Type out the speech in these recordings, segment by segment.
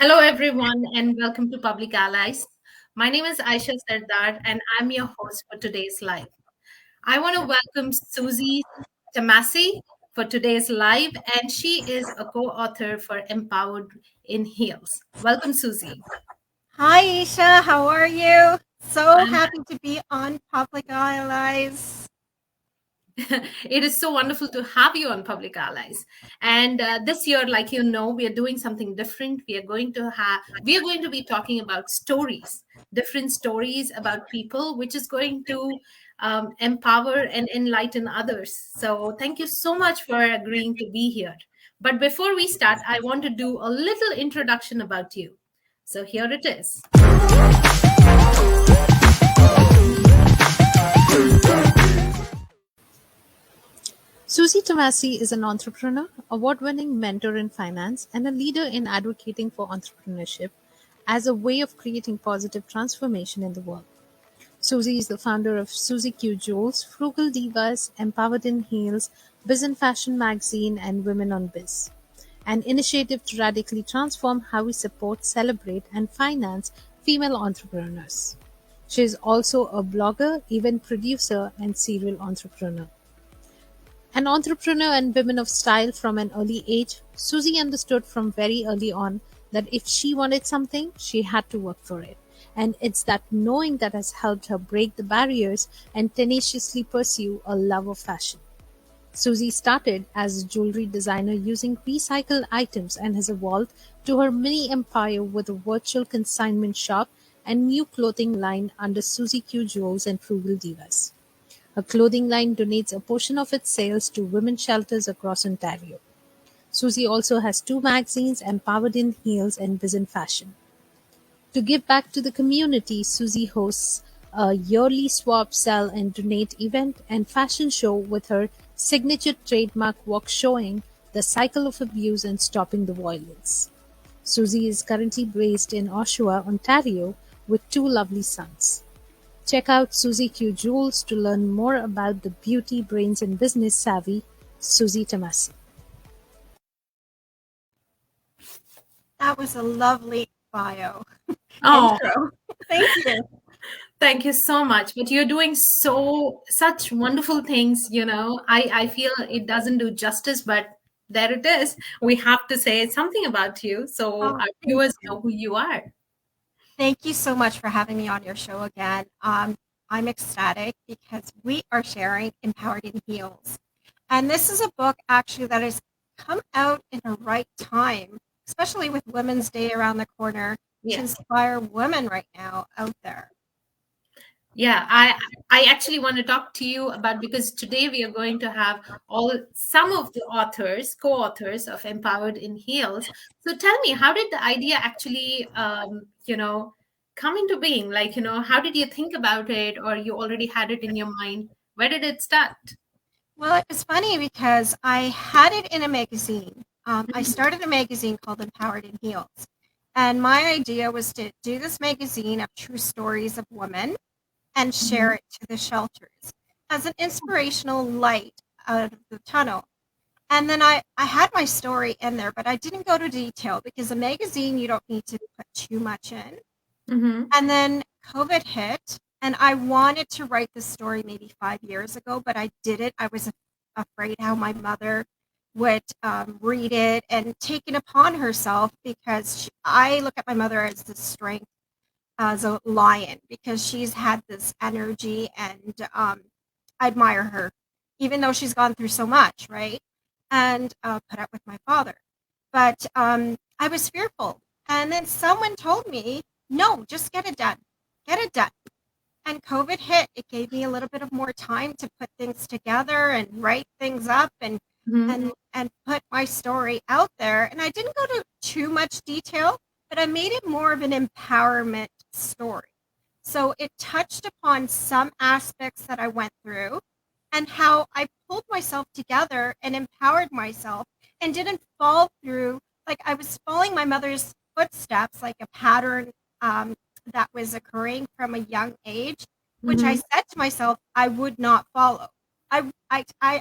Hello, everyone, and welcome to Public Allies. My name is Aisha Sardar, and I'm your host for today's live. I want to welcome Suzy Tamasy for today's live, and she is a co author for Empowered in Heels. Welcome, Suzy. Hi, Isha. How are you? So I'm happy to be on Public Allies. It is so wonderful to have you on Public Allies. And this year, like we are doing something different. We are going to be talking about stories, different stories about people, which is going to empower and enlighten others. So thank you so much for agreeing to be here. But before we start, I want to do a little introduction about you. So here it is. Suzy Tamasy is an entrepreneur, award-winning mentor in finance, and a leader in advocating for entrepreneurship as a way of creating positive transformation in the world. Suzy is the founder of Suzy Q Jewels, Frugal Divas, Empowered in Heels, Biz and Fashion Magazine, and Women on Biz, an initiative to radically transform how we support, celebrate, and finance female entrepreneurs. She is also a blogger, event producer, and serial entrepreneur. An entrepreneur and woman of style from an early age, Suzy understood from very early on that if she wanted something, she had to work for it. And it's that knowing that has helped her break the barriers and tenaciously pursue a love of fashion. Suzy started as a jewelry designer using recycled items and has evolved to her mini empire with a virtual consignment shop and new clothing line under Suzy Q Jewels and Frugal Divas. Her clothing line donates a portion of its sales to women's shelters across Ontario. Suzy also has two magazines, Empowered in Heels and Biz in Fashion. To give back to the community, Suzy hosts a yearly swap, sell, and donate event and fashion show with her signature trademark walk showing the cycle of abuse and stopping the violence. Suzy is currently based in Oshawa, Ontario, with two lovely sons. Check out Suzy Q Jewels to learn more about the beauty, brains, and business savvy Suzy Tamasy. That was a lovely bio Oh, intro. Thank you. thank you so much. But you're doing such wonderful things, I feel it doesn't do justice, but there it is. We have to say something about you so Oh, our thank viewers you. know who you are. Thank you so much for having me on your show again. I'm ecstatic because we are sharing Empowered in Heels. And this is a book actually that has come out in the right time, especially with Women's Day around the corner, to Yeah. inspire women right now out there. Yeah, I actually want to talk to you about because today we are going to have all some of the authors, co-authors of Empowered in Heels. So tell me, how did the idea actually, come into being? Like, how did you think about it, or you already had it in your mind? Where did it start? Well, it was funny because I had it in a magazine. I Mhm. started a magazine called Empowered in Heels. And my idea was to do this magazine of true stories of women and share Mhm. it to the shelters as an inspirational light out of the tunnel. And then I had my story in there, but I didn't go to detail because a magazine, you don't need to put too much in. Mhm. And then COVID hit, and I wanted to write this story maybe 5 years ago, but I didn't. I was afraid how my mother would read it and take it upon herself because I look at my mother as the strength as a lion because she's had this energy and I admire her, even though she's gone through so much, right? And put up with my father. But I was fearful. And then someone told me, no, just get it done. Get it done. And COVID hit. It gave me a little bit of more time to put things together and write things up Mhm. and put my story out there. And I didn't go to too much detail, but I made it more of an empowerment story. So it touched upon some aspects that I went through and how I pulled myself together and empowered myself and didn't fall through like I was following my mother's footsteps, like a pattern that was occurring from a young age, which I Mhm. said to myself I would not follow. I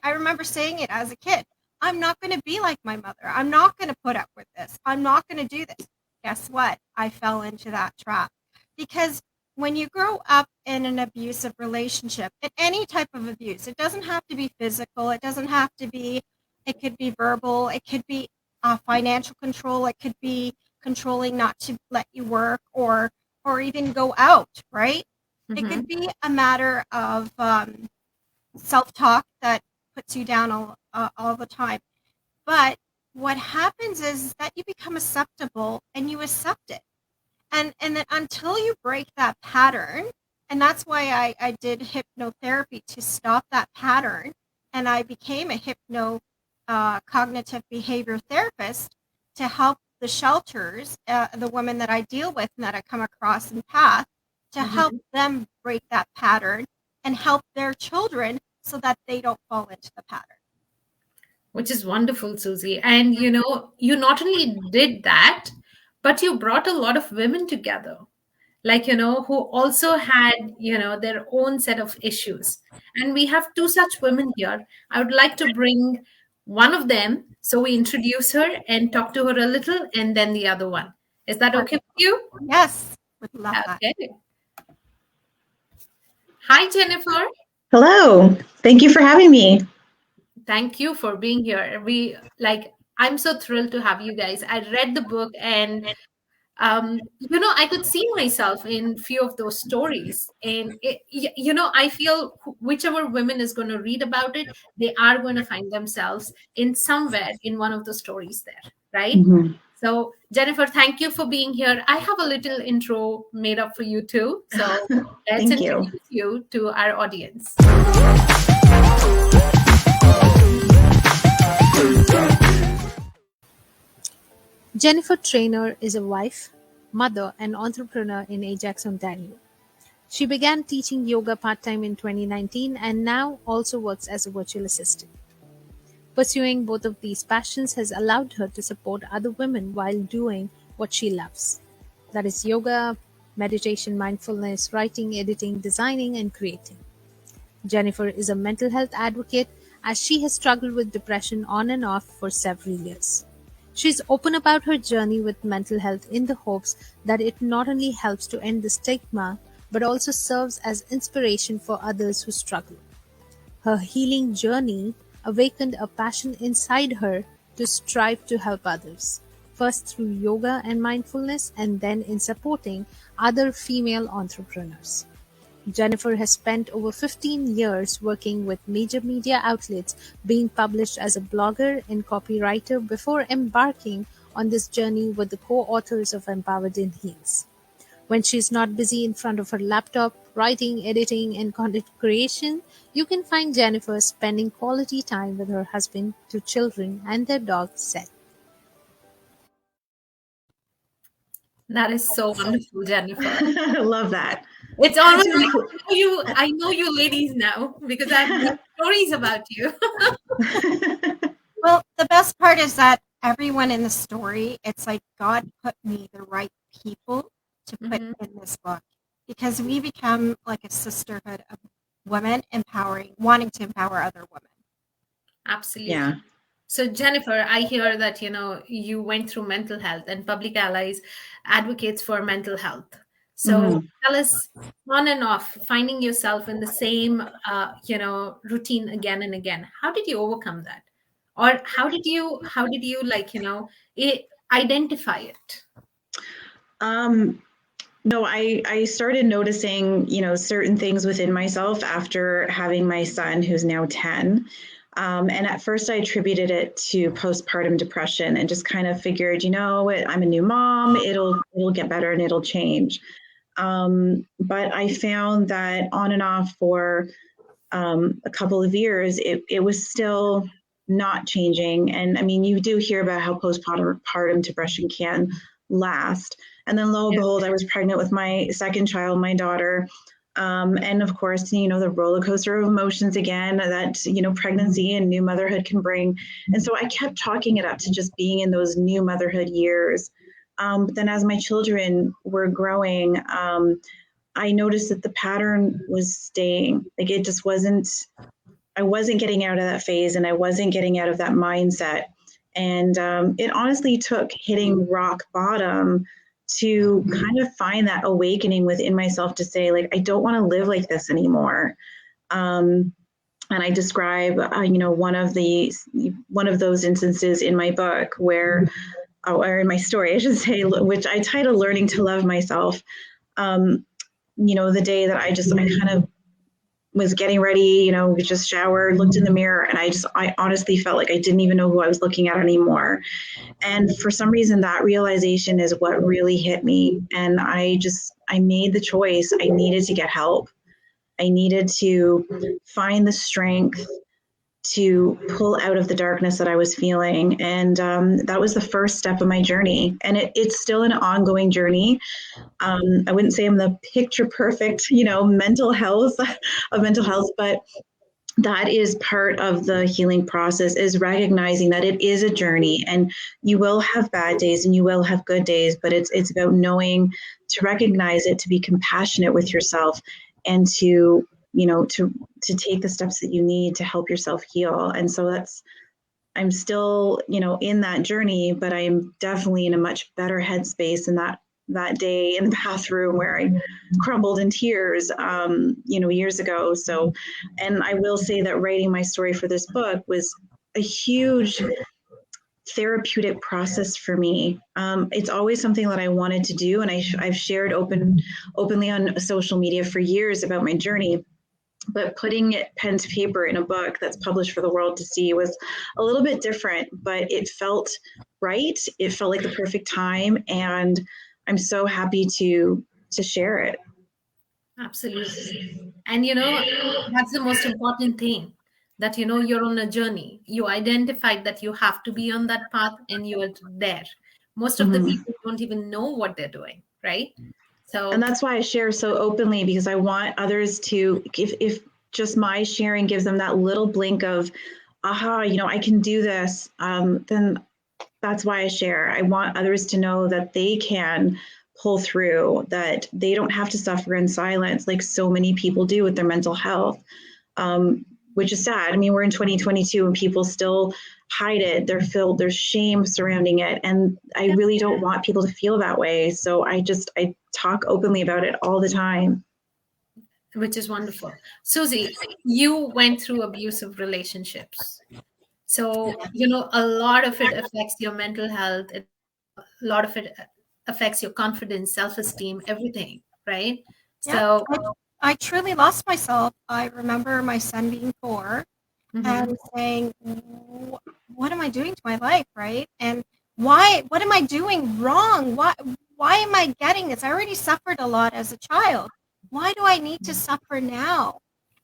remember saying it as a kid. I'm not going to be like my mother. I'm not going to put up with this. I'm not going to do this. guess what? I fell into that trap. Because when you grow up in an abusive relationship, in any type of abuse, it doesn't have to be physical, it doesn't have to be, it could be verbal, it could be financial control, it could be controlling not to let you work or even go out, right? It could be a matter of self-talk that puts you down all the time. But what happens is that you become acceptable and you accept it. And then until you break that pattern, and that's why I did hypnotherapy to stop that pattern, and I became a cognitive behavior therapist to help the shelters, the women that I deal with and that I come across in path, to help them break that pattern and help their children so that they don't fall into the pattern. Which is wonderful, Suzy. And you not only did that, but you brought a lot of women together, like, who also had, their own set of issues. And we have two such women here. I would like to bring one of them. So we introduce her and talk to her a little, and then the other one. Is that okay with you? Yes, would love that. Okay. Hi, Jennifer. Hello. Thank you for having me. Thank you for being here. I'm so thrilled to have you guys. I read the book and I could see myself in few of those stories, and I feel whichever women is going to read about it, they are going to find themselves in somewhere in one of the stories there, right? So Jennifer, thank you for being here. I have a little intro made up for you too, so let's introduce you to our audience. Jennifer Traynor is a wife, mother, and entrepreneur in Ajax, Ontario. She began teaching yoga part-time in 2019 and now also works as a virtual assistant. Pursuing both of these passions has allowed her to support other women while doing what she loves. That is yoga, meditation, mindfulness, writing, editing, designing, and creating. Jennifer is a mental health advocate as she has struggled with depression on and off for several years. She is open about her journey with mental health in the hopes that it not only helps to end the stigma, but also serves as inspiration for others who struggle. Her healing journey awakened a passion inside her to strive to help others, first through yoga and mindfulness, and then in supporting other female entrepreneurs. Jennifer has spent over 15 years working with major media outlets, being published as a blogger and copywriter before embarking on this journey with the co-authors of Empowered in Heels. When she's not busy in front of her laptop, writing, editing, and content creation, you can find Jennifer spending quality time with her husband, two children, and their dog, Seth. That is so wonderful, Jennifer. I love that. It's almost like I know you ladies now because I've heard stories about you. Well, the best part is that everyone in the story, it's like God put me the right people to put in this book, because we become like a sisterhood of women wanting to empower other women. Absolutely. Yeah. So Jennifer, I hear that, you went through mental health, and Public Allies advocates for mental health. So tell us, on and off, finding yourself in the same, routine again and again. How did you overcome that? Or how did you identify it? No, I started noticing, certain things within myself after having my son, who's now 10. And at first I attributed it to postpartum depression and just kind of figured, I'm a new mom, it'll get better and it'll change. But I found that on and off for a couple of years, it was still not changing. And I mean, you do hear about how postpartum depression can last. And then lo and behold, I was pregnant with my second child, my daughter. And of course, the roller coaster of emotions again that, pregnancy and new motherhood can bring. And so I kept chalking it up to just being in those new motherhood years. But then as my children were growing, I noticed that the pattern was staying. Like it just I wasn't getting out of that phase, and I wasn't getting out of that mindset. And it honestly took hitting rock bottom to kind of find that awakening within myself to say, like, I don't want to live like this anymore. And I describe, one of those instances in my book where, or in my story, I should say, which I titled "Learning to Love Myself." The day that I kind of was getting ready, just showered, looked in the mirror, and I honestly felt like I didn't even know who I was looking at anymore. And for some reason, that realization is what really hit me. And I made the choice. I needed to get help. I needed to find the strength to pull out of the darkness that I was feeling. And that was the first step of my journey. And it's still an ongoing journey. I wouldn't say I'm the picture perfect, mental health, but that is part of the healing process, is recognizing that it is a journey, and you will have bad days and you will have good days, but it's about knowing to recognize it, to be compassionate with yourself, and to take the steps that you need to help yourself heal. And so I'm still, in that journey, but I'm definitely in a much better headspace than that day in the bathroom where I crumbled in tears, years ago. So, and I will say that writing my story for this book was a huge therapeutic process for me. It's always something that I wanted to do, and I've shared openly on social media for years about my journey. But putting it pen to paper in a book that's published for the world to see was a little bit different, but it felt right. It felt like the perfect time, and I'm so happy to share it. Absolutely. And that's the most important thing, that you're on a journey. You identified that you have to be on that path, and you are there. Most of the people don't even know what they're doing, right? So, and that's why I share so openly, because I want others to, if just my sharing gives them that little blink of, aha, I can do this, then that's why I share. I want others to know that they can pull through, that they don't have to suffer in silence like so many people do with their mental health, which is sad. I mean, we're in 2022 and people still hide it. There's shame surrounding it. And I really don't want people to feel that way. So I talk openly about it all the time. Which is wonderful. Suzy, you went through abusive relationships. So, a lot of it affects your mental health. A lot of it affects your confidence, self-esteem, everything, right? Yeah, So, I truly lost myself. I remember my son being 4 and saying, what am I doing to my life, right? And what am I doing wrong? Why am I getting this? I already suffered a lot as a child. Why do I need to suffer now?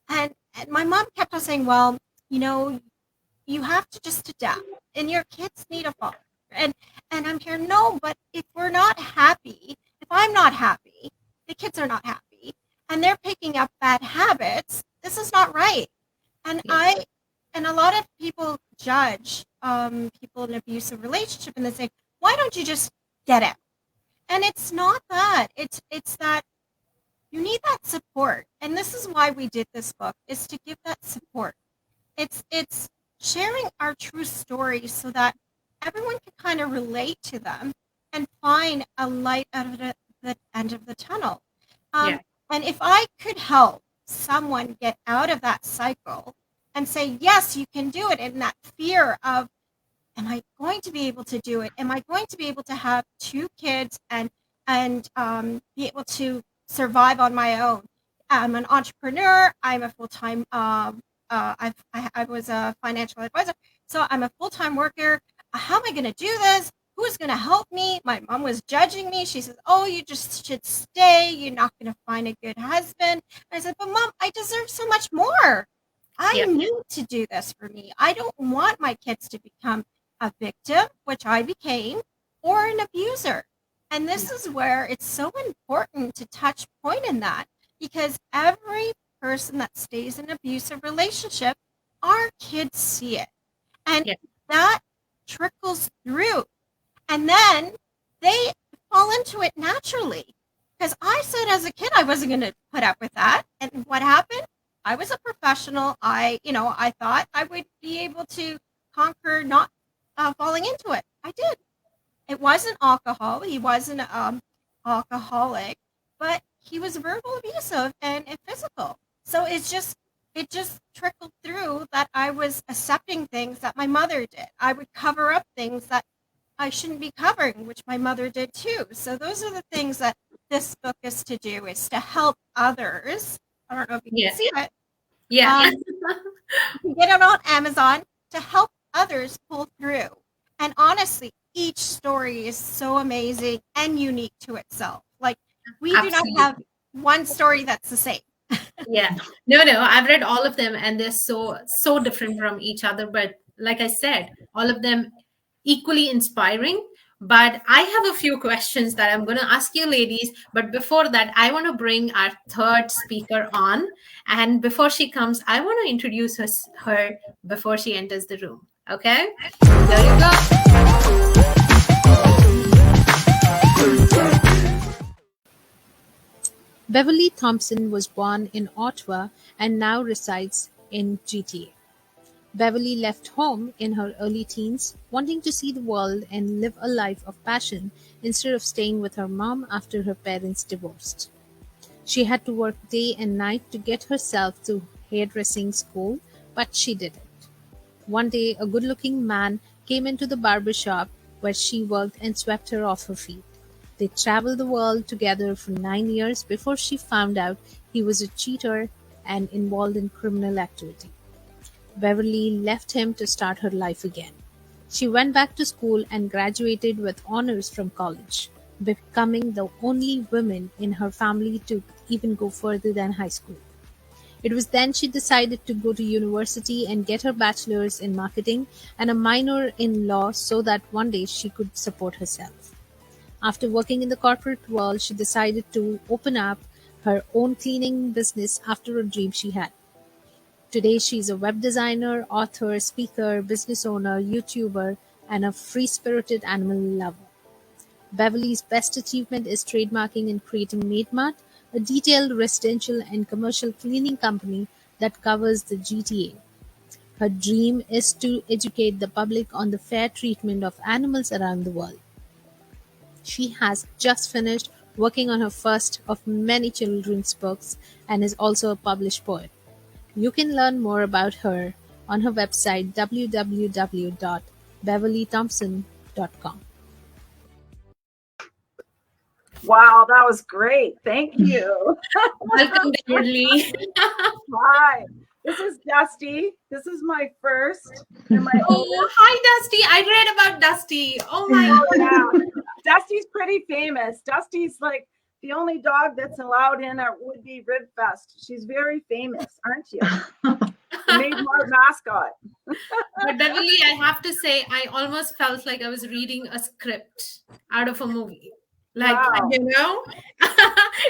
And my mom kept on saying, well, you have to just adapt, and your kids need a father. And I'm here, no, but if we're not happy, if I'm not happy, the kids are not happy, and they're picking up bad habits, this is not right. And and a lot of people judge people in an abusive relationship, and they say, why don't you just get out? And it's not that. It's that you need that support. And this is why we did this book, is to give that support. It's sharing our true stories so that everyone can kind of relate to them and find a light out of the end of the tunnel. And if I could help someone get out of that cycle and say, yes, you can do it, and that fear of, am I going to be able to do it? Am I going to be able to have 2 kids and be able to survive on my own? I'm an entrepreneur. I'm a full-time, I was a financial advisor. So I'm a full-time worker. How am I going to do this? Who's going to help me? My mom was judging me. She says, oh, you just should stay. You're not going to find a good husband. I said, but Mom, I deserve so much more. I need to do this for me. I don't want my kids to become a victim, which I became, or an abuser. And this is where it's so important to touch point in that, because every person that stays in an abusive relationship, our kids see it. And that trickles through. And then they fall into it naturally. Because I said as a kid, I wasn't going to put up with that. And what happened? I was a professional. I thought I would be able to conquer not falling into it. I did. It wasn't alcohol. He wasn't alcoholic, but he was verbal abusive and physical. So it just trickled through that I was accepting things that my mother did. I would cover up things that I shouldn't be covering, which my mother did too. So those are the things that this book is to do, is to help others. I don't know if you can see it. Yeah. You can get it on Amazon, to help others pull through. And honestly, each story is so amazing and unique to itself. Like, we do not have one story that's the same. Yeah. No, I've read all of them, and they're so different from each other. But like I said, all of them equally inspiring. But I have a few questions that I'm going to ask you, ladies. But before that, I want to bring our third speaker on. And before she comes, I want to introduce her before she enters the room. Okay? There you go. Beverly Thompson was born in Ottawa and now resides in GTA. Beverly left home in her early teens, wanting to see the world and live a life of passion instead of staying with her mom after her parents divorced. She had to work day and night to get herself to hairdressing school, but she did it. One day, a good-looking man came into the barber shop where she worked and swept her off her feet. They traveled the world together for 9 years before she found out he was a cheater and involved in criminal activity. Beverly left him to start her life again. She went back to school and graduated with honors from college, becoming the only woman in her family to even go further than high school. It was then she decided to go to university and get her bachelor's in marketing and a minor in law so that one day she could support herself. After working in the corporate world, she decided to open up her own cleaning business after a dream she had. Today she is a web designer, author, speaker, business owner, YouTuber, and a free-spirited animal lover. Beverly's best achievement is trademarking and creating MadeMart, a detailed residential and commercial cleaning company that covers the GTA. Her dream is to educate the public on the fair treatment of animals around the world. She has just finished working on her first of many children's books and is also a published poet. You can learn more about her on her website www.beverlythompson.com. Wow, that was great. Thank you. Welcome, Beverly. Hi, this is Dusty. This is my first and my oldest. Oh, hi, Dusty. I read about Dusty. Oh, my God. Yeah. Dusty's pretty famous. Dusty's like the only dog that's allowed in at Would-Be Rib Fest. She's very famous, aren't you? The Made-Mart mascot. But Beverly, I have to say, I almost felt like I was reading a script out of a movie. Like, Wow.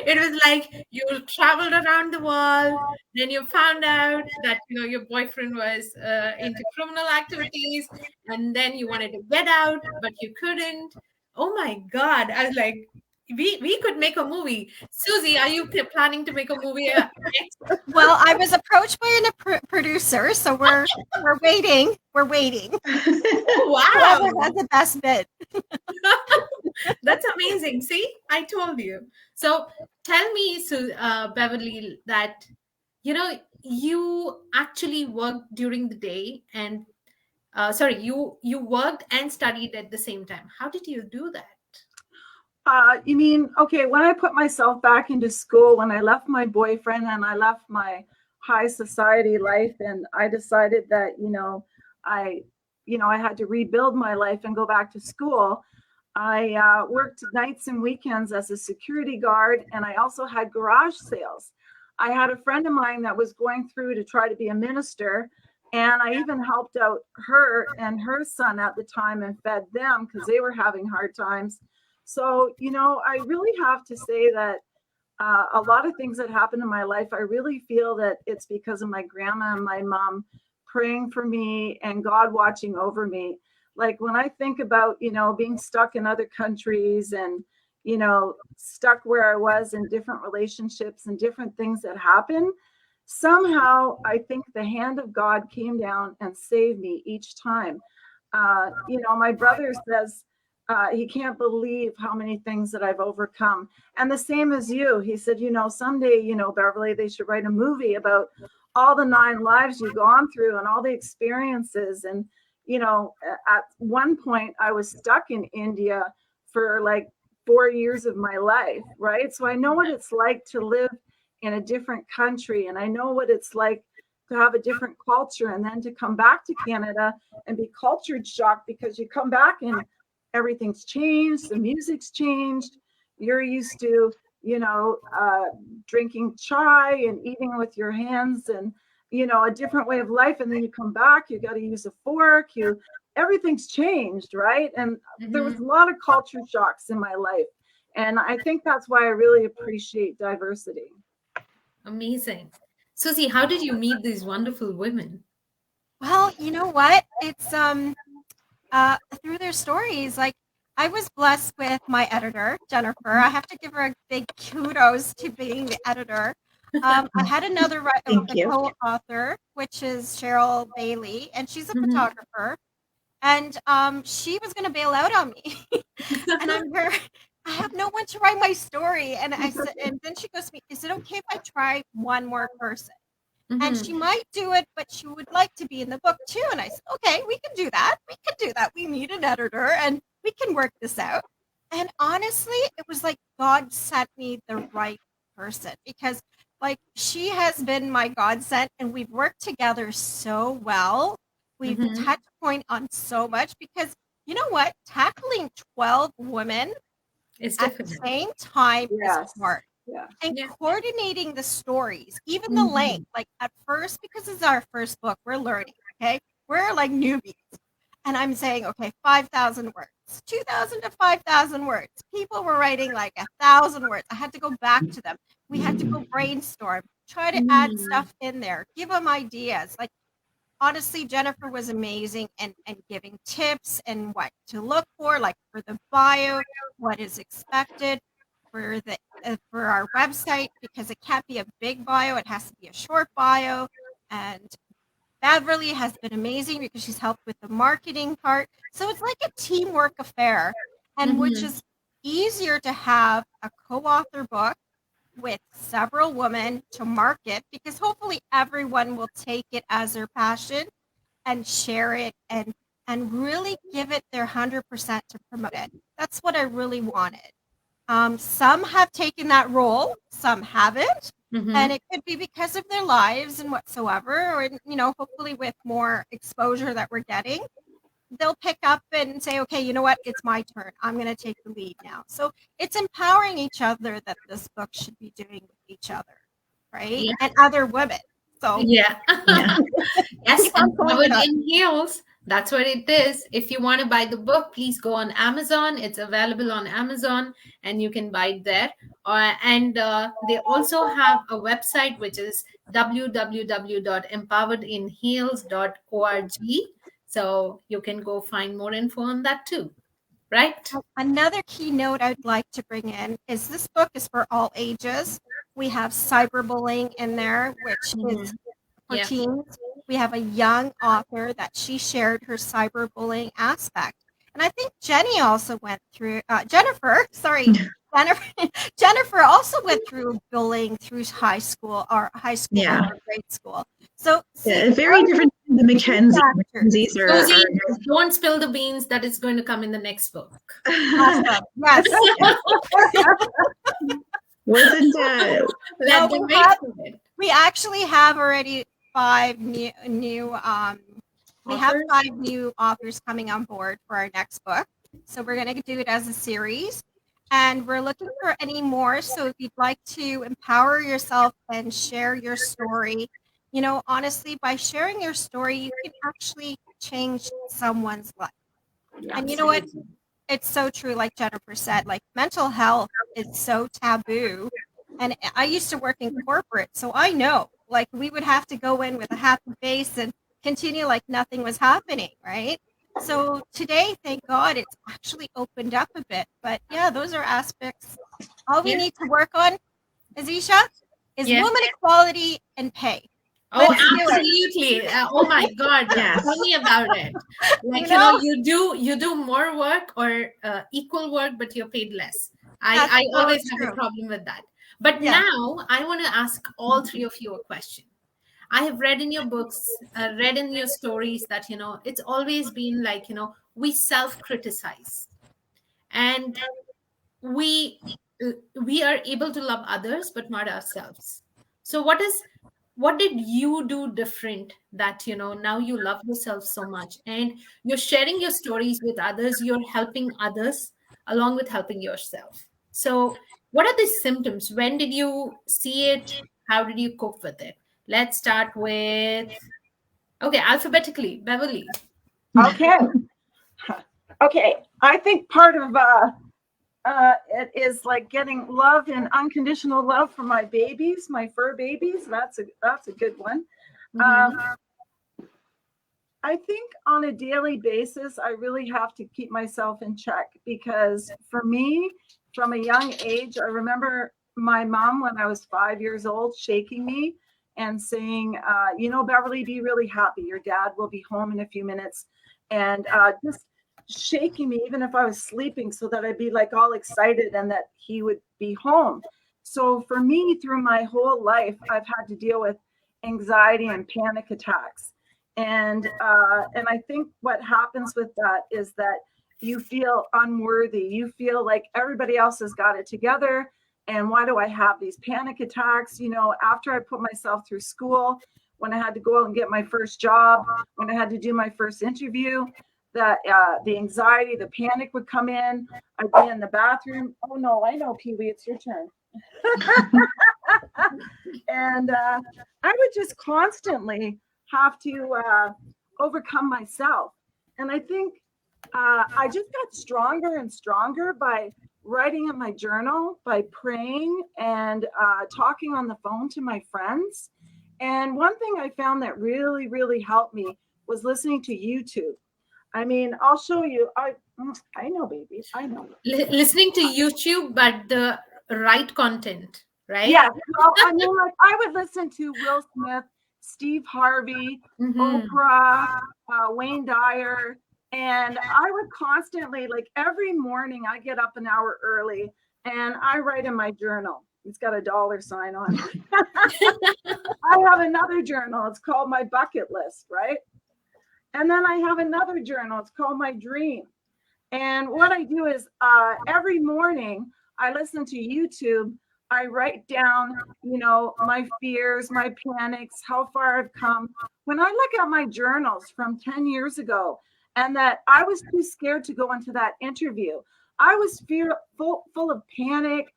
It was like you traveled around the world, then you found out that, your boyfriend was into criminal activities, and then you wanted to get out, but you couldn't. Oh my God. I was like, we could make a movie. Suzy, are you planning to make a movie next? Well, I was approached by a producer, so we're waiting. We're waiting. Oh, wow. Whoever has the best bid. That's amazing. See, I told you. So tell me, Beverly, that, you actually worked during the day and, you worked and studied at the same time. How did you do that? You mean, okay, when I put myself back into school, when I left my boyfriend and I left my high society life, and I decided that, I had to rebuild my life and go back to school. I worked nights and weekends as a security guard, and I also had garage sales. I had a friend of mine that was going through to try to be a minister, and I even helped out her and her son at the time and fed them because they were having hard times. So, I really have to say that a lot of things that happened in my life, I really feel that it's because of my grandma and my mom praying for me and God watching over me. Like when I think about, being stuck in other countries and, stuck where I was in different relationships and different things that happen, somehow I think the hand of God came down and saved me each time. My brother says he can't believe how many things that I've overcome. And the same as you. He said, someday, Beverly, they should write a movie about all the 9 lives you've gone through and all the experiences. And, at one point I was stuck in India for like 4 years of my life, right? So I know what it's like to live in a different country, and I know what it's like to have a different culture, and then to come back to Canada and be culture shocked because you come back and everything's changed, the music's changed. You're used to, drinking chai and eating with your hands, and a different way of life. And then you come back, you got to use a fork. Everything's changed, right? And there was a lot of culture shocks in my life, and I think that's why I really appreciate diversity. Amazing. Suzy, how did you meet these wonderful women? Well, you know what? It's through their stories. Like, I was blessed with my editor, Jennifer. I have to give her a big kudos to being the editor. I had another co-author, which is Cheryl Bailey, and she's a photographer. And she was going to bail out on me. And I'm here. I have no one to write my story. And I said, and then she goes to me, is it okay if I try one more person? And she might do it, but she would like to be in the book too. And I said, okay, we can do that. We can do that. We need an editor and we can work this out. And honestly, it was like God sent me the right person, because like she has been my godsend, and we've worked together so well. We've touched point on so much, because you know what? Tackling 12 women at the same time is hard. Yeah. And coordinating the stories, even the length, like at first, because it's our first book, we're learning, okay? We're like newbies. And I'm saying, okay, 5,000 words, 2,000 to 5,000 words. People were writing like 1,000 words. I had to go back to them. We had to go brainstorm, try to add stuff in there, give them ideas. Like, honestly, Jennifer was amazing, and giving tips and what to look for, like for the bio, what is expected for our website, because it can't be a big bio, it has to be a short bio. And Beverly has been amazing because she's helped with the marketing part. So it's like a teamwork affair, and which is easier to have a co-author book with several women to market, because hopefully everyone will take it as their passion and share it and really give it their 100% to promote it. That's what I really wanted. Some have taken that role, some haven't, and it could be because of their lives and whatsoever, or hopefully with more exposure that we're getting, they'll pick up and say, okay, you know what, it's my turn. I'm going to take the lead now. So it's empowering each other that this book should be doing with each other, right? Yeah. And other women. So yes, Empowered in Heels. That's what it is. If you want to buy the book, please go on Amazon. It's available on Amazon, and you can buy it there. And they also have a website, which is www.empoweredinheels.org. So you can go find more info on that too, right? Another keynote I'd like to bring in is this book is for all ages. We have cyberbullying in there, which is for teens. We have a young author that she shared her cyberbullying aspect. And I think Jenny also went through, Jennifer also went through bullying through high school or grade school. So very different than the Mackenzie's. Suzy, don't spill the beans that is going to come in the next book. Awesome. Yes. Wasn't we actually have already 5 new we have 5 new authors coming on board for our next book. So we're going to do it as a series, and we're looking for any more. So if you'd like to empower yourself and share your story, honestly, by sharing your story, you can actually change someone's life. Yeah, and you know what? It's so true, like Jennifer said, like mental health is so taboo. And I used to work in corporate, so I know, like we would have to go in with a happy face and continue like nothing was happening, right? So today, thank God, it's actually opened up a bit. But yeah, those are aspects. All we need to work on, Azisha, is women equality and pay. Oh, Let's do it. absolutely. Oh my God. Yes. Tell me about it. Like, you do more work or equal work, but you're paid less. That's I so always have true. a problem with that. But Yeah. now I want to ask all three of you a question. I have read in your books, read in your stories that, it's always been like, we self-criticize. And we we are able to love others but not ourselves. So what did you do different that now you love yourself so much and you're sharing your stories with others, you're helping others along with helping yourself? So what are the symptoms? When did you see it? How did you cope with it? Let's start with, okay, alphabetically, Beverly. Okay. Okay. I think part of it is like getting love and unconditional love from my babies, my fur babies. That's a good one. I think on a daily basis, I really have to keep myself in check because for me, from a young age, I remember my mom when I was 5 years old shaking me and saying, Beverly, be really happy. Your dad will be home in a few minutes. And just shaking me, even if I was sleeping, so that I'd be like all excited and that he would be home. So for me, through my whole life, I've had to deal with anxiety and panic attacks. And I think what happens with that is that you feel unworthy. You feel like everybody else has got it together. And why do I have these panic attacks? After I put myself through school, when I had to go out and get my first job, when I had to do my first interview, that the anxiety, the panic would come in. I'd be in the bathroom. Oh no, I know, Pee Wee, it's your turn. And I would just constantly have to overcome myself. And I think I just got stronger and stronger by writing in my journal, by praying and talking on the phone to my friends. And one thing I found that really, really helped me was listening to YouTube. I mean, I'll show you. I know, baby. I know. Listening to YouTube, but the right content, right? Yeah. Well, I mean, like I would listen to Will Smith, Steve Harvey, Oprah, Wayne Dyer, and I would constantly, like every morning, I get up an hour early and I write in my journal. It's got a dollar sign on it. I have another journal. It's called my bucket list, right? And then I have another journal. It's called my dream. And what I do is every morning I listen to YouTube. I write down, my fears, my panics, how far I've come. When I look at my journals from 10 years ago, and that I was too scared to go into that interview, I was full of panic,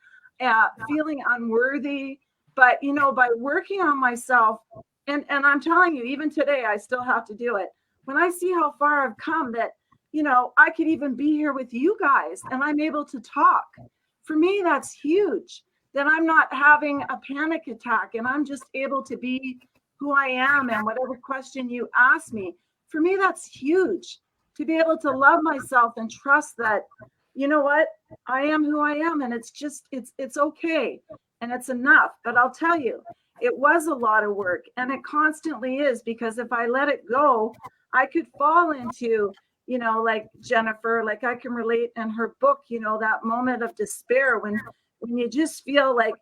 feeling unworthy. But, by working on myself, and I'm telling you, even today, I still have to do it. When I see how far I've come, that, I could even be here with you guys and I'm able to talk. For me, that's huge. That I'm not having a panic attack and I'm just able to be who I am and whatever question you ask me. For me, that's huge. To be able to love myself and trust that, you know what, I am who I am and it's okay and it's enough. But I'll tell you, it was a lot of work and it constantly is, because if I let it go, I could fall into, like Jennifer, like I can relate in her book, that moment of despair when you just feel like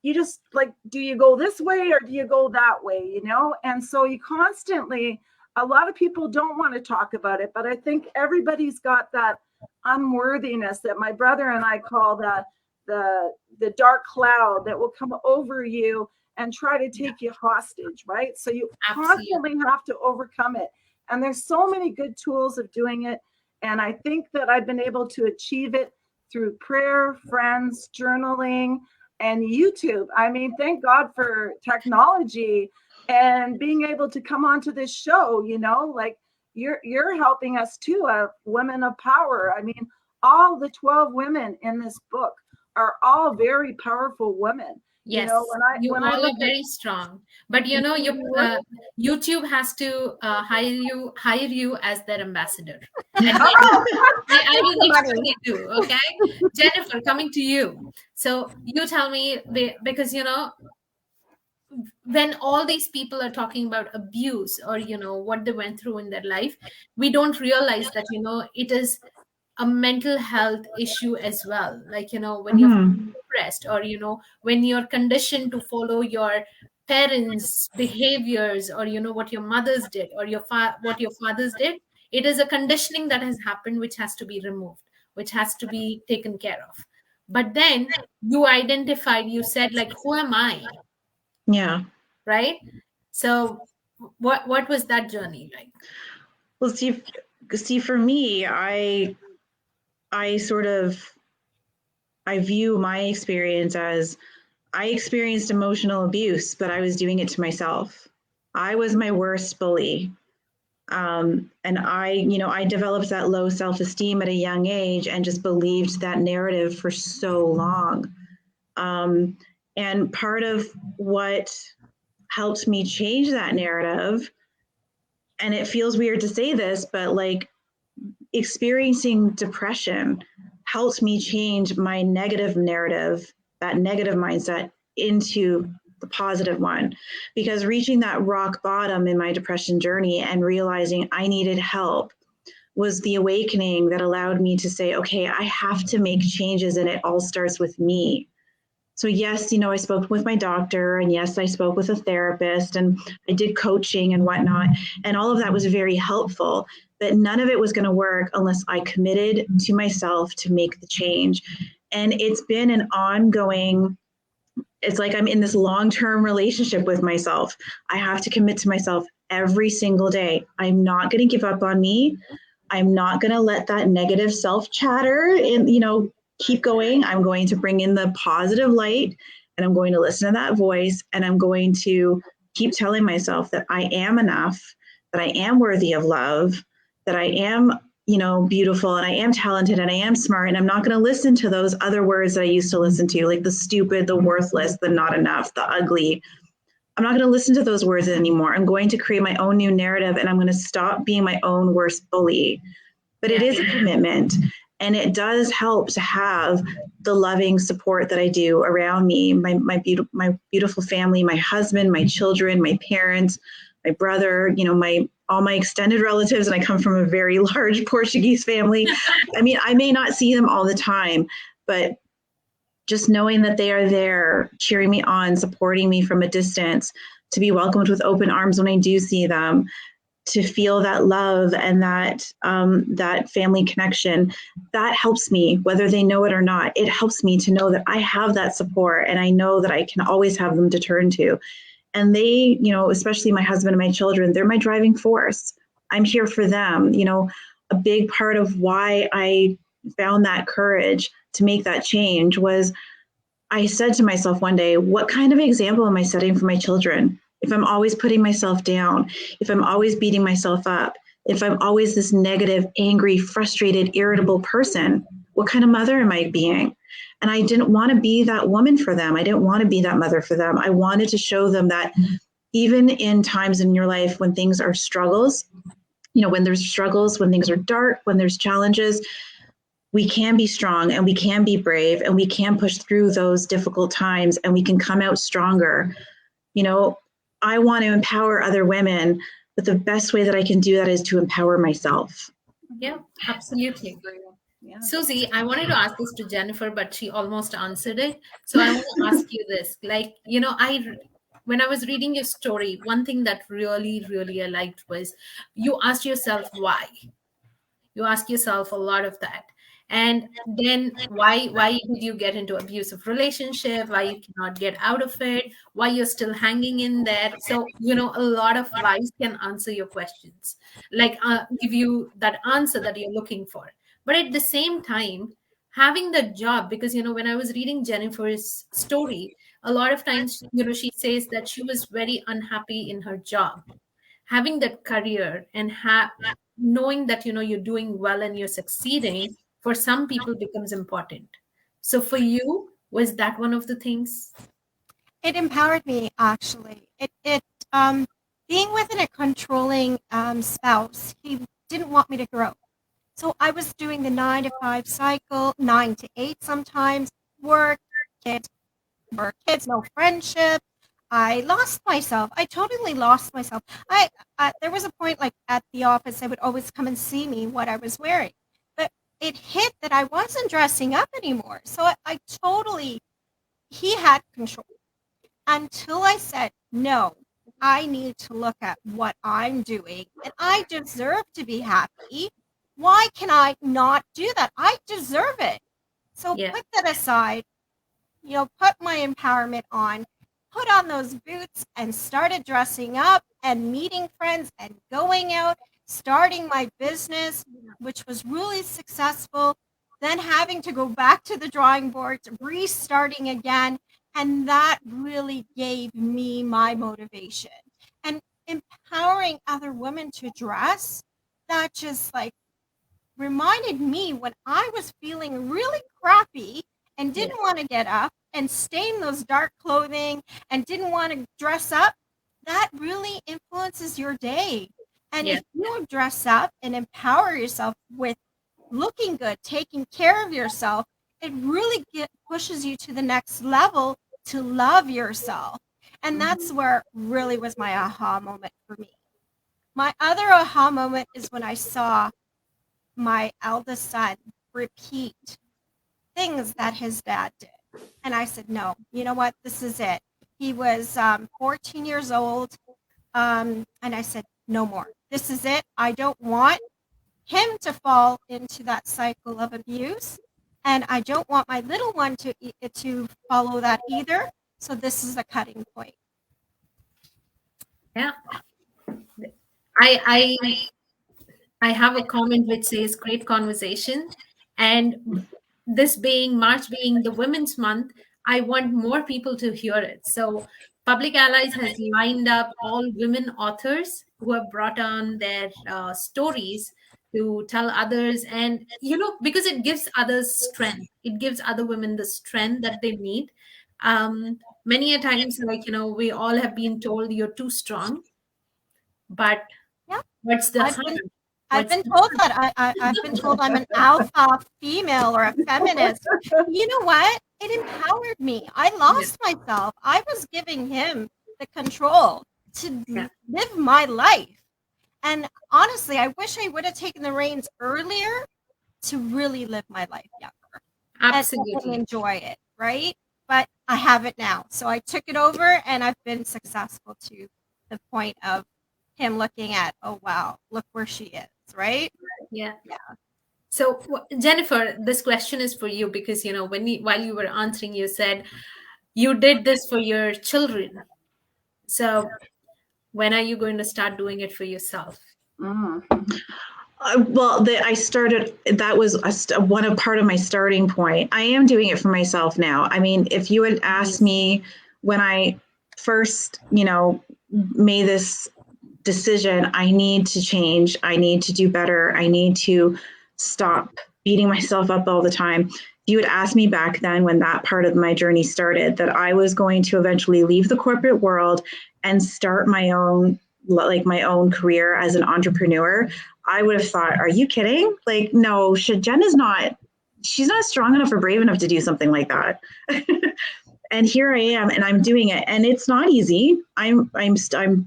you just like, do you go this way or do you go that way, And so you constantly, a lot of people don't want to talk about it, but I think everybody's got that unworthiness that my brother and I call the dark cloud that will come over you and try to take you hostage, right? So you constantly have to overcome it. And there's so many good tools of doing it. And I think that I've been able to achieve it through prayer, friends, journaling, and YouTube. I mean, thank God for technology and being able to come onto this show, like you're helping us too, women of power. I mean, all the 12 women in this book are all very powerful women. Yes, you all are very strong. But YouTube has to hire you as their ambassador. And I will make sure they do. Okay, Jennifer, coming to you. So you tell me, because when all these people are talking about abuse, or what they went through in their life, we don't realize that it is a mental health issue as well. Like when you're Hmm. depressed, or when you're conditioned to follow your parents behaviors, or what your mothers did, or what your fathers did. It is a conditioning that has happened, which has to be removed, which has to be taken care of. But then you identified, you said, like, who am I? Yeah. Right? So what was that journey like? Well, see, for me, I sort of I view my experience as I experienced emotional abuse, but I was doing it to myself. I was my worst bully. And I developed that low self-esteem at a young age and just believed that narrative for so long. Um, and part of what helped me change that narrative, and it feels weird to say this, but like experiencing depression helped me change my negative narrative, that negative mindset, into the positive one. Because reaching that rock bottom in my depression journey and realizing I needed help was the awakening that allowed me to say, okay, I have to make changes, and it all starts with me. So yes, I spoke with my doctor, and yes, I spoke with a therapist, and I did coaching and whatnot, and all of that was very helpful. But none of it was going to work unless I committed to myself to make the change. And it's been an ongoing, it's like I'm in this long-term relationship with myself. I have to commit to myself every single day. I'm not going to give up on me. I'm not going to let that negative self chatter and, keep going. I'm going to bring in the positive light, and I'm going to listen to that voice, and I'm going to keep telling myself that I am enough, that I am worthy of love, that I am, beautiful, and I am talented, and I am smart. And I'm not going to listen to those other words that I used to listen to, like the stupid, the worthless, the not enough, the ugly. I'm not going to listen to those words anymore. I'm going to create my own new narrative, and I'm going to stop being my own worst bully. But it is a commitment, and it does help to have the loving support that I do around me, my beautiful family, my husband, my children, my parents, my brother, all my extended relatives, and I come from a very large Portuguese family. I mean, I may not see them all the time, but just knowing that they are there, cheering me on, supporting me from a distance, to be welcomed with open arms when I do see them, to feel that love and that family connection, that helps me, whether they know it or not. It helps me to know that I have that support, and I know that I can always have them to turn to. And they, especially my husband and my children, they're my driving force. I'm here for them. A big part of why I found that courage to make that change was I said to myself one day, what kind of example am I setting for my children? If I'm always putting myself down, if I'm always beating myself up, if I'm always this negative, angry, frustrated, irritable person, what kind of mother am I being? And I didn't want to be that woman for them. I didn't want to be that mother for them. I wanted to show them that even in times in your life when things are struggles, when there's struggles, when things are dark, when there's challenges, we can be strong, and we can be brave, and we can push through those difficult times, and we can come out stronger. I want to empower other women, but the best way that I can do that is to empower myself. Yeah, absolutely. Yeah. Suzy, I wanted to ask this to Jennifer, but she almost answered it. So I want to ask you this. Like, when I was reading your story, one thing that really, really I liked was you asked yourself why. You ask yourself a lot of that. And then why did you get into abusive relationship? Why you cannot get out of it? Why you're still hanging in there? So, a lot of whys can answer your questions, like give you that answer that you're looking for. But at the same time, having that job, because when I was reading Jennifer's story, a lot of times, she says that she was very unhappy in her job. Having that career and knowing that you're doing well and you're succeeding, for some people becomes important. So for you, was that one of the things? It empowered me, actually. Being with a controlling spouse, he didn't want me to grow. So I was doing the 9 to 5 cycle, 9 to 8 sometimes, work, kids, no friendship. I lost myself. I totally lost myself. There was a point, like at the office, they would always come and see me what I was wearing, but it hit that I wasn't dressing up anymore. So I totally, he had control until I said, no, I need to look at what I'm doing and I deserve to be happy. Why can I not do that? I deserve it. So Yeah. put that aside, put my empowerment on, put on those boots and started dressing up and meeting friends and going out, starting my business, which was really successful, then having to go back to the drawing board, restarting again. And that really gave me my motivation. And empowering other women to dress, that just like reminded me when I was feeling really crappy and didn't want to get up and stay in those dark clothing and didn't want to dress up, that really influences your day. And if you dress up and empower yourself with looking good, taking care of yourself, it really pushes you to the next level to love yourself. And that's where really was my aha moment for me. My other aha moment is when I saw my eldest son repeat things that his dad did. And I said, no, you know what? This is it. He was 14 years old. And I said, no more. This is it. I don't want him to fall into that cycle of abuse. And I don't want my little one to follow that either. So this is the cutting point. Yeah. I have a comment which says great conversation. And this being March being the Women's Month, I want more people to hear it. So Public Allies has lined up all women authors who have brought on their stories to tell others. And, because it gives others strength, it gives other women the strength that they need. Many a times, we all have been told you're too strong, but what's the harm? I've been told that I've been told I'm an alpha female or a feminist. You know what? It empowered me. I lost myself. I was giving him the control to live my life. And honestly, I wish I would have taken the reins earlier to really live my life younger. Absolutely. And enjoy it, right? But I have it now. So I took it over and I've been successful to the point of him looking at, oh, wow, look where she is, right? Yeah. So Jennifer, this question is for you because, while you were answering, you said you did this for your children. So when are you going to start doing it for yourself? I started, that was one part of my starting point. I am doing it for myself now. I mean, if you had asked me when I first, made this decision, I need to change, I need to do better, I need to stop beating myself up all the time. You would ask me back then when that part of my journey started that I was going to eventually leave the corporate world and start my own career as an entrepreneur, I would have thought, are you kidding? Like, no, Jen is not, she's not strong enough or brave enough to do something like that. And here I am, and I'm doing it, and it's not easy. I'm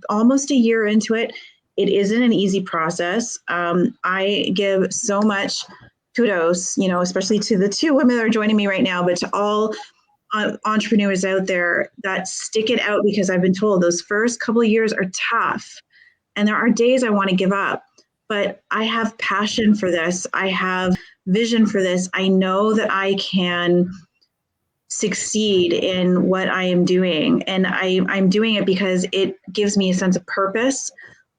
almost a year into it. It isn't an easy process. I give so much kudos, especially to the two women that are joining me right now, but to all entrepreneurs out there that stick it out, because I've been told those first couple of years are tough, and there are days I want to give up. But I have passion for this. I have vision for this. I know that I can succeed in what I am doing. And I'm doing it because it gives me a sense of purpose.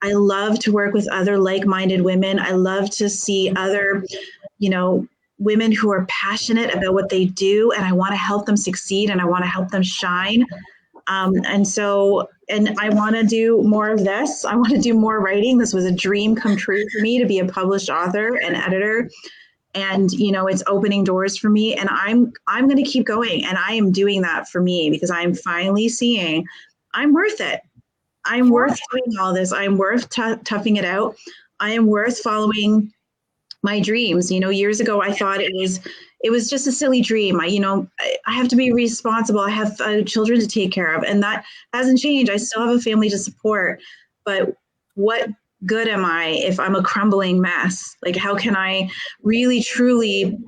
I love to work with other like-minded women. I love to see other, women who are passionate about what they do, and I want to help them succeed and I want to help them shine. And I want to do more of this. I want to do more writing. This was a dream come true for me to be a published author and editor. And, it's opening doors for me, and I'm going to keep going. And I am doing that for me because I'm finally seeing I'm worth it. I'm worth doing all this. I'm worth toughing it out. I am worth following my dreams. Years ago, I thought it was just a silly dream. I have to be responsible. I have children to take care of, and that hasn't changed. I still have a family to support, but what good am I if I'm a crumbling mess? Like, how can I really, truly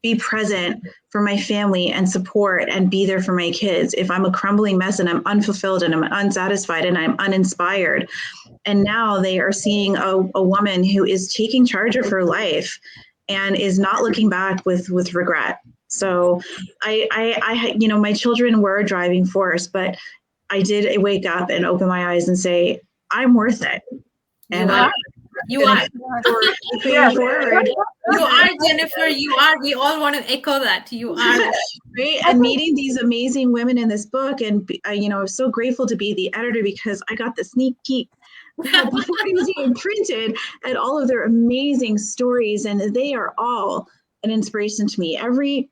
be present for my family and support and be there for my kids if I'm a crumbling mess and I'm unfulfilled and I'm unsatisfied and I'm uninspired? And now they are seeing a woman who is taking charge of her life and is not looking back with regret. So I my children were a driving force, but I did wake up and open my eyes and say, I'm worth it. And you are forward. You are, Jennifer. You are. We all want to echo that. You are. Right. And meeting these amazing women in this book, and I'm so grateful to be the editor because I got the sneak peek before it was even printed at all of their amazing stories, and they are all an inspiration to me. Every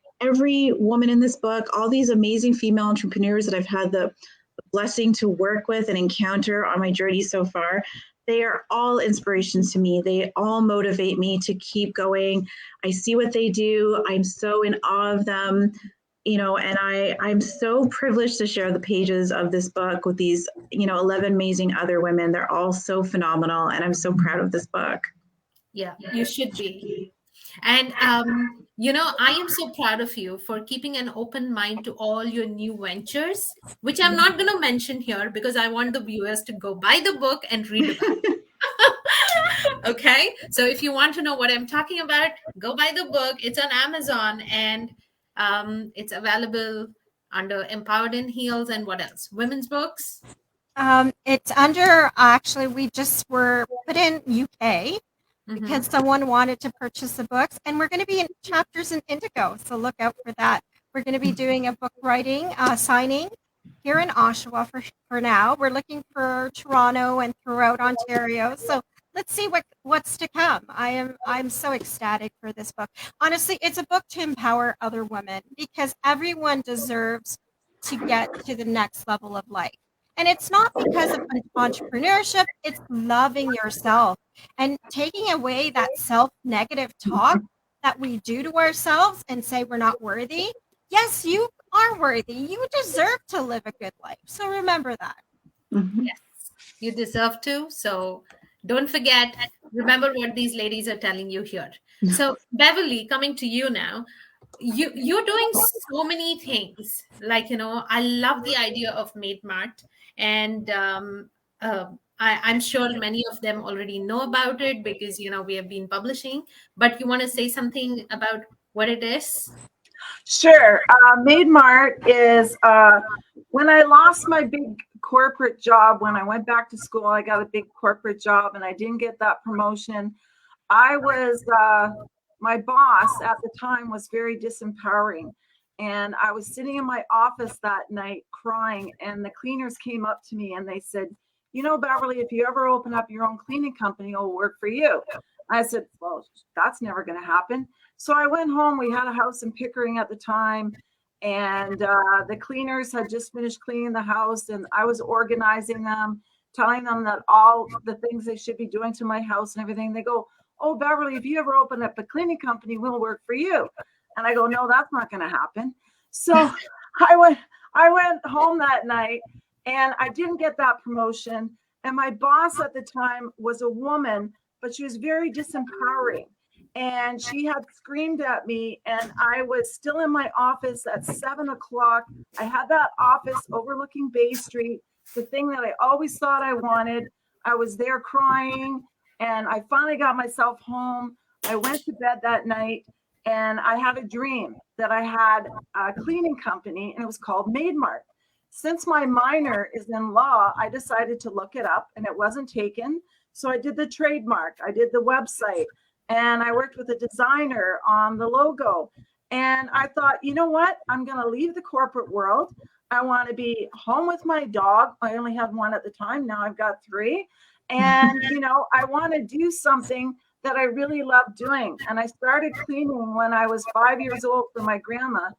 woman in this book, all these amazing female entrepreneurs that I've had the blessing to work with and encounter on my journey so far, they are all inspirations to me. They all motivate me to keep going. I see what they do. I'm so in awe of them, and I'm so privileged to share the pages of this book with these, 11 amazing other women. They're all so phenomenal, and I'm so proud of this book. Yeah, you should be. And, I am so proud of you for keeping an open mind to all your new ventures, which I'm not going to mention here because I want the viewers to go buy the book and read about it. Okay. So if you want to know what I'm talking about, go buy the book. It's on Amazon, and it's available under Empowered in Heels and what else? Women's books? It's under, actually, we just were put in UK. Mhm. Because someone wanted to purchase the books, and we're going to be in chapters in Indigo, so look out for that. We're going to be doing a book writing signing here in Oshawa for now. We're looking for Toronto and throughout Ontario, so let's see what's to come. I'm so ecstatic for this book. Honestly, it's a book to empower other women because everyone deserves to get to the next level of life. And it's not because of entrepreneurship, it's loving yourself and taking away that self-negative talk that we do to ourselves and say we're not worthy. Yes, you are worthy. You deserve to live a good life. So remember that. Mm-hmm. Yes, you deserve to. So don't forget, remember what these ladies are telling you here. So Beverly, coming to you now. You're doing so many things. Like, I love the idea of Maid Mart, and I'm sure many of them already know about it because we have been publishing. But you want to say something about what it is? Sure. Maid Mart is when I lost my big corporate job, when I went back to school, I got a big corporate job and I didn't get that promotion. I was, my boss at the time was very disempowering. And I was sitting in my office that night crying, and the cleaners came up to me and they said, Beverly, if you ever open up your own cleaning company, it'll work for you. I said, well, that's never going to happen. So I went home. We had a house in Pickering at the time, and the cleaners had just finished cleaning the house, and I was organizing them, telling them that all the things they should be doing to my house and everything. They go, oh, Beverly, if you ever open up a cleaning company, we'll work for you. And I go, no, that's not going to happen. So I went home that night, and I didn't get that promotion. And my boss at the time was a woman, but she was very disempowering. And she had screamed at me, and I was still in my office at 7 o'clock. I had that office overlooking Bay Street, the thing that I always thought I wanted. I was there crying, and I finally got myself home. I went to bed that night, and I had a dream that I had a cleaning company, and it was called Maid Mart. Since my minor is in law, I decided to look it up, and it wasn't taken. So I did the trademark, I did the website, and I worked with a designer on the logo. And I thought, you know what? I'm going to leave the corporate world. I want to be home with my dog. I only had one at the time. Now I've got 3. And, I want to do something that I really love doing. And I started cleaning when I was 5 years old for my grandma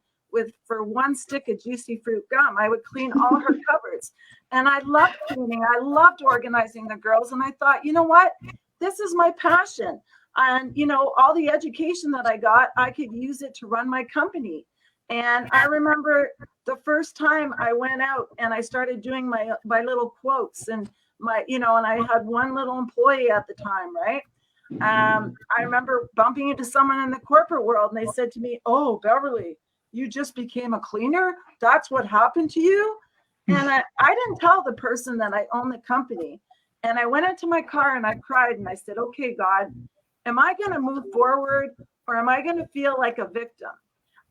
for 1 stick of juicy fruit gum. I would clean all her cupboards. And I loved cleaning. I loved organizing the girls. And I thought, you know what? This is my passion. And, you know, all the education that I got, I could use it to run my company. And I remember the first time I went out and I started doing my little quotes and my, you know, and I had one little employee at the time, right? I remember bumping into someone in the corporate world and they said to me, "Oh, Beverly, you just became a cleaner? That's what happened to you?" And I didn't tell the person that I own the company. And I went into my car and I cried and I said, "Okay, God, am I going to move forward or am I going to feel like a victim?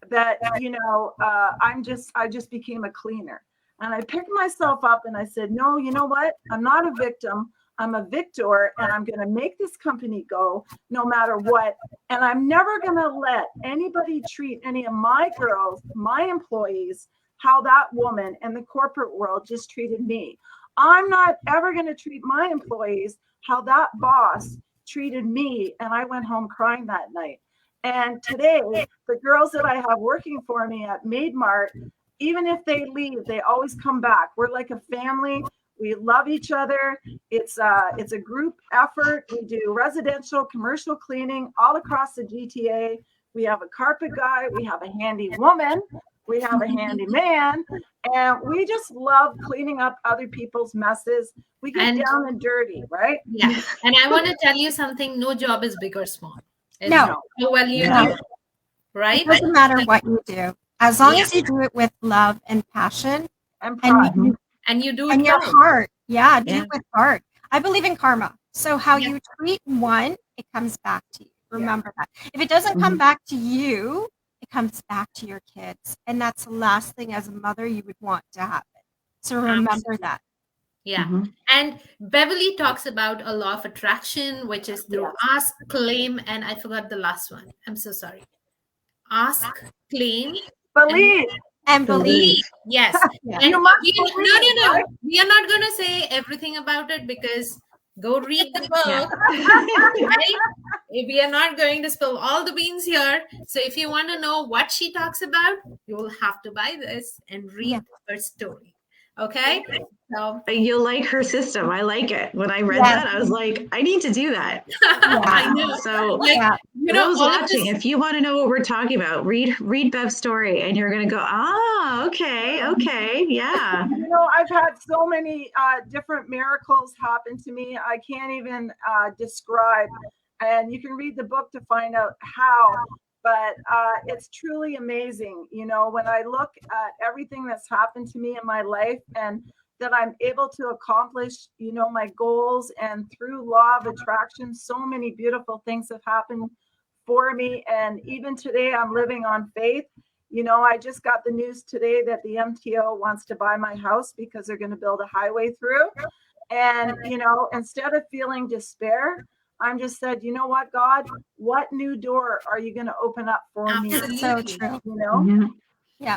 That, you know, I just became a cleaner." And I picked myself up and I said, "No, you know what? I'm not a victim. I'm a victor, and I'm going to make this company go no matter what. And I'm never going to let anybody treat any of my girls, my employees, how that woman in the corporate world just treated me. I'm not ever going to treat my employees how that boss treated me." And I went home crying that night. And today, the girls that I have working for me at Maid Mart, even if they leave, they always come back. We're like a family. We love each other. It's a group effort. We do residential, commercial cleaning all across the GTA. We have a carpet guy. We have a handy woman. We have a handy man. And we just love cleaning up other people's messes. We get down and dirty, right? Yeah. And I want to tell you something. No job is big or small. It's No. how well you No. do it, right? It doesn't matter what you do, as long as you do it with love and passion And pride. And you do it and your well. heart. Yeah, do it with heart. I believe in karma. So how you treat one, it comes back to you. Remember that. If it doesn't come back to you, it comes back to your kids. And that's the last thing as a mother you would want to happen. So remember that. Yeah. And Beverly talks about a law of attraction, which is through ask, claim, and I forgot the last one. I'm so sorry. Ask, claim, Believe. And believe. Yes. Yeah. And You must no. believe, We are not going to say everything about it because go read the book. Right? We are not going to spill all the beans here. So if you want to know what she talks about, you will have to buy this and read her story. Okay? So You'll like her system. I like it. When I read that, I was like, I need to do that. I know. So Like, for those watching, if you want to know what we're talking about, read Bev's story and you're going to go, okay, yeah. You know, I've had so many different miracles happen to me. I can't even describe. And you can read the book to find out how. But it's truly amazing. You know, when I look at everything that's happened to me in my life and that I'm able to accomplish, you know, my goals, and through law of attraction, so many beautiful things have happened for me. And even today, I'm living on faith. You know, I just got the news today that the MTO wants to buy my house because they're going to build a highway through. And, you know, instead of feeling despair, I'm just said, you know what, God, what new door are you going to open up for me? Absolutely. So true. You know? Yeah.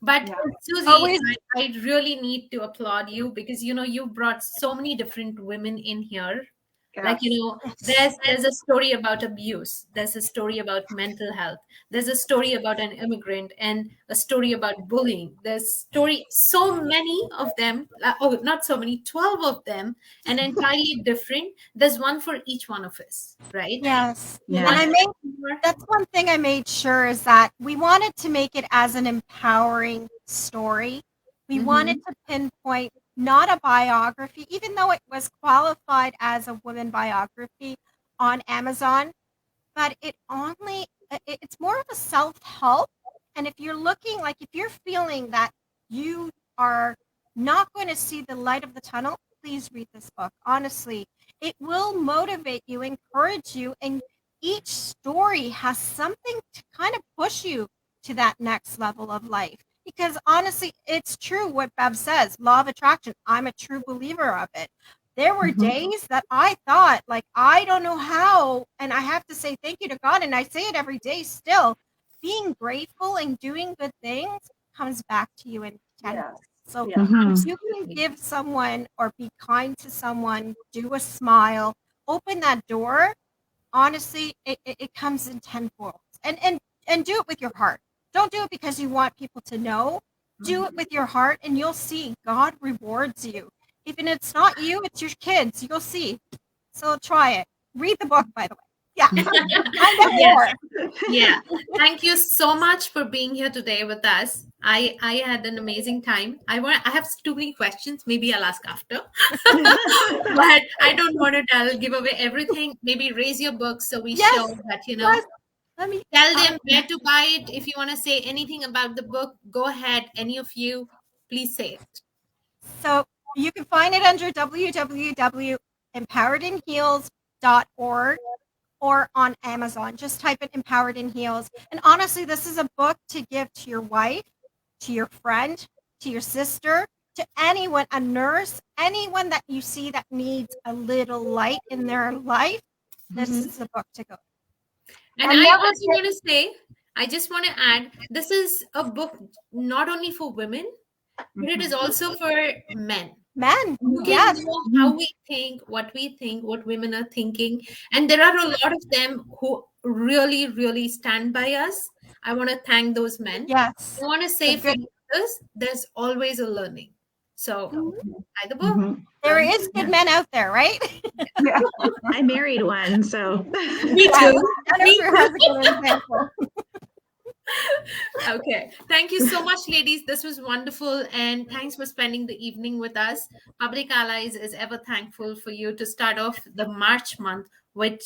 But Suzy, Always. I really need to applaud you because, you know, you brought so many different women in here. Like, you know, there's a story about abuse. There's a story about mental health. There's a story about an immigrant and a story about bullying. There's story, so many of them. Not so many, 12 of them, and entirely different. There's one for each one of us, right? Yes. Yeah. And that's one thing I made sure is that we wanted to make it as an empowering story. We wanted to pinpoint not a biography, even though it was qualified as a woman biography on Amazon, but it's more of a self-help. And if you're looking, like if you're feeling that you are not going to see the light of the tunnel, please read this book. Honestly, it will motivate you, encourage you, and each story has something to kind of push you to that next level of life. Because honestly, it's true what Bev says, law of attraction. I'm a true believer of it. There were days that I thought, like, I don't know how, and I have to say thank you to God, and I say it every day still, being grateful and doing good things comes back to you in tenfold. So if you can give someone or be kind to someone, do a smile, open that door, honestly, it comes in tenfold. And do it with your heart. Don't do it because you want people to know. Do it with your heart, and you'll see God rewards you. Even if it's not you, it's your kids. You'll see. So try it. Read the book, by the way. Yeah. I'm Yes. more. Yeah. Thank you so much for being here today with us. I had an amazing time. I have too many questions. Maybe I'll ask after. But I don't want to give away everything. Maybe raise your book so we Yes. show that, Yes. Let me tell them where to buy it. If you want to say anything about the book, go ahead. Any of you, please say it. So you can find it under www.empoweredinheels.org or on Amazon. Just type in Empowered in Heels. And honestly, this is a book to give to your wife, to your friend, to your sister, to anyone, a nurse, anyone that you see that needs a little light in their life. This is the book to go. And I also want to say, I just want to add, this is a book not only for women, but it is also for men. Men, You can yes. know how we think, what women are thinking. And there are a lot of them who really, really stand by us. I want to thank those men. Yes. I want to say for others, there's always a learning. So, buy the book. There is good men out there, right? Yeah. I married one, so. Me too. Jennifer has a good example. Okay. Thank you so much, ladies. This was wonderful. And thanks for spending the evening with us. Public Allies is ever thankful for you to start off the March month with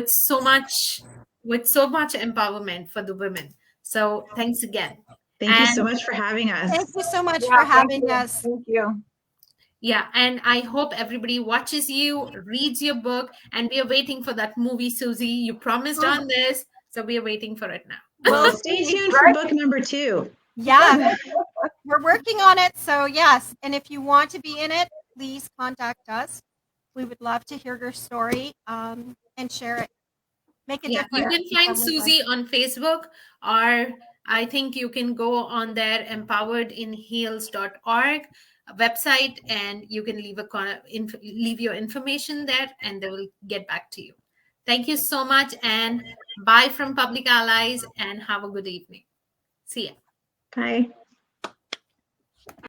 so much empowerment for the women. So thanks again. Thank you so much for having us. Thank you so much for having us. Thank you. Yeah, and I hope everybody watches you, reads your book, and we are waiting for that movie, Suzy. You promised on this, so we are waiting for it now. Well, stay tuned for book number 2. Yeah, we're working on it. So yes, and if you want to be in it, please contact us. We would love to hear your story and share it. Make it different. You can find Suzy on Facebook, or I think you can go on their empoweredinheels.org website, and you can leave your information there, and they will get back to you. Thank you so much, and bye from Public Allies, and have a good evening. See ya. Bye.